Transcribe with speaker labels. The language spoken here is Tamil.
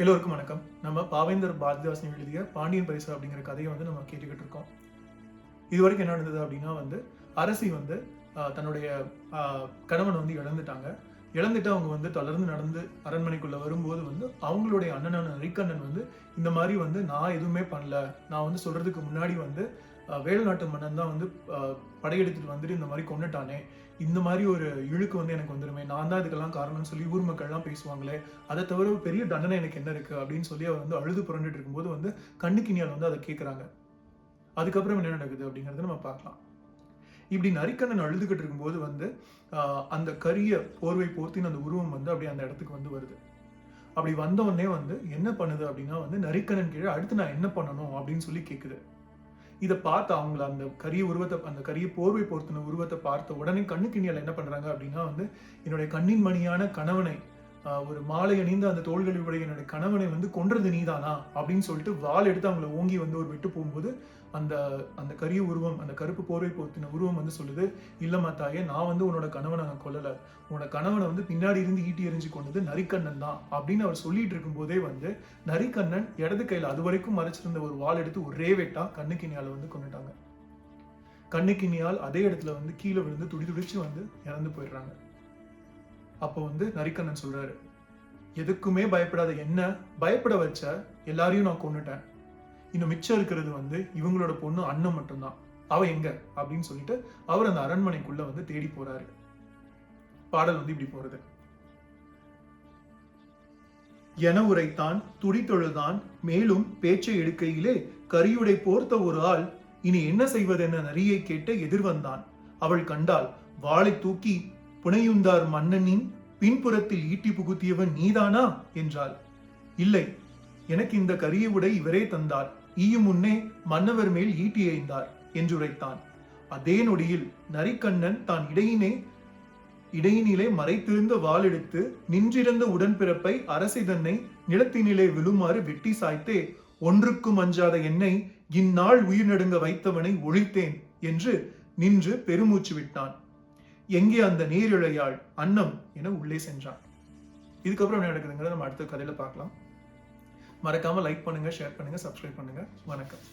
Speaker 1: எல்லோருக்கும் வணக்கம். நம்ம பாவேந்தர் பாரதிதாசன் எழுதிய பாண்டியன் பரிசு அப்படிங்கிற கதையை நம்ம கேட்டுக்கிட்டு இருக்கோம். இதுவரைக்கும் என்ன நடந்தது அப்படின்னா அரசி தன்னுடைய கணவன் இழந்துட்டாங்க. இழந்துட்டு அவங்க தொடர்ந்து நடந்து அரண்மனைக்குள்ள வரும்போது அவங்களுடைய அண்ணனான நரிக்கண்ணன் இந்த மாதிரி நான் எதுவுமே பண்ணல, நான் சொல்றதுக்கு முன்னாடி வேல் நாட்டு மன்னன் தான் படையெடுத்துட்டு வந்துட்டு இந்த மாதிரி கொண்டுட்டானே, இந்த மாதிரி ஒரு இழுக்கு எனக்கு வந்துருமே, நான் தான் இதுக்கெல்லாம் காரணம்னு சொல்லி ஊர் மக்கள் எல்லாம் பேசுவாங்களே, அதை தவிர பெரிய தண்டனை எனக்கு என்ன இருக்கு அப்படின்னு சொல்லி அவர் அழுது புரண்டுட்டு இருக்கும்போது கண்ணுக்கினியால் அதை கேட்கறாங்க. அதுக்கப்புறம் என்ன நடக்குது அப்படிங்கறத நம்ம பார்க்கலாம். இப்படி நரிக்கண்ணன் அழுதுகிட்டு இருக்கும்போது அந்த கரிய போர்வை போர்த்தின் அந்த உருவம் அப்படியே அந்த இடத்துக்கு வருது. அப்படி வந்த உடனே என்ன பண்ணுது அப்படின்னா நரிக்கண்ணன் கீழே அடுத்து நான் என்ன பண்ணணும் அப்படின்னு சொல்லி கேக்குது. இதை பார்த்து அவங்கள அந்த கரிய உருவத்தை, அந்த கரிய போர்வை போர்த்தின உருவத்தை பார்த்த உடனே கண்ணுக்கினியால் என்ன பண்றாங்க அப்படின்னா என்னுடைய கண்ணின் மணியான கணவனை, ஒரு மாலை அணிந்த அந்த தோள்களுடைய என்னுடைய கணவனை கொன்றது நீதானா அப்படின்னு சொல்லிட்டு வாள் எடுத்து அவங்களை ஓங்கி ஒரு விட்டு போகும்போது அந்த அந்த கரிய உருவம், அந்த கருப்பு போர்வை போர்த்தின உருவம் சொல்லுது, இல்லம்மா தாயே, நான் உன்னோட கணவனை நான் கொல்லல, உன்னோட கணவனை பின்னாடி இருந்து ஈட்டி எறிஞ்சு கொண்டது நரிக்கண்ணன் தான் அப்படின்னு அவர் சொல்லிட்டு இருக்கும் போதே நரிக்கண்ணன் இடது கையில அது வரைக்கும் மறைச்சிருந்த ஒரு வாள் எடுத்து ஒரே வெட்டா கண்ணுக்கினியால கொண்டுட்டாங்க. கண்ணுக்கினியால் அதே இடத்துல கீழே விழுந்து துடிச்சு இறந்து போயிடுறாங்க. அப்போ நரிக்கண்ணன் சொல்றாரு, எதுக்குமே பயப்படாத என்ன பயப்பட வச்ச எல்லாரையும் நான் கொன்னுட்டேன், இன்னும் மிச்சம் இருக்கிறது இவங்களோட பொண்ணு அண்ணன் மட்டும்தான், அவ எங்க அப்படின்னு சொல்லிட்டு அவர் அந்த அரண்மனைக்குள்ள தேடி போறாரு. பாடல் இப்படி போறது. என உரைத்தான் துடித்தொழுதான் மேலும் பேச்சை எடுக்கையிலே கரியுடை போர்த்த ஒரு ஆள் இனி என்ன செய்வதென நரியை கேட்டு எதிர்வந்தான். அவள் கண்டாள், வாளை தூக்கி புனையுந்தார் மன்னனின் பின்புறத்தில் ஈட்டி புகுத்தியவன் நீதானா என்றாள். இல்லை, எனக்கு இந்த கரிய உடை இவரே தந்தார், ஈயும் முன்னே மன்னவர் மேல் ஈட்டி எய்ந்தார் என்றுரைத்தான். அதே நொடியில் நரிக்கண்ணன் தான் இடையினிலே மறைத்திருந்த வாள் எடுத்து நின்றிருந்த உடன்பிறப்பை அரசி தன்னை நிலத்தினிலே விழுமாறு வெட்டி சாய்த்தே, ஒன்றுக்கும் அஞ்சாத என்னை இந்நாள் உயிர் நடுங்க வைத்தவனை ஒழித்தேன் என்று நின்று பெருமூச்சு விட்டான். எங்கே அந்த நேரிழையாள் அன்னம் என உள்ளே சென்றான். இதுக்கப்புறம் என்ன நடக்குதுங்கிறத நம்ம அடுத்த கதையில பார்க்கலாம். மறக்காம லைக் பண்ணுங்க, ஷேர் பண்ணுங்க, சப்ஸ்கிரைப் பண்ணுங்க. வணக்கம்.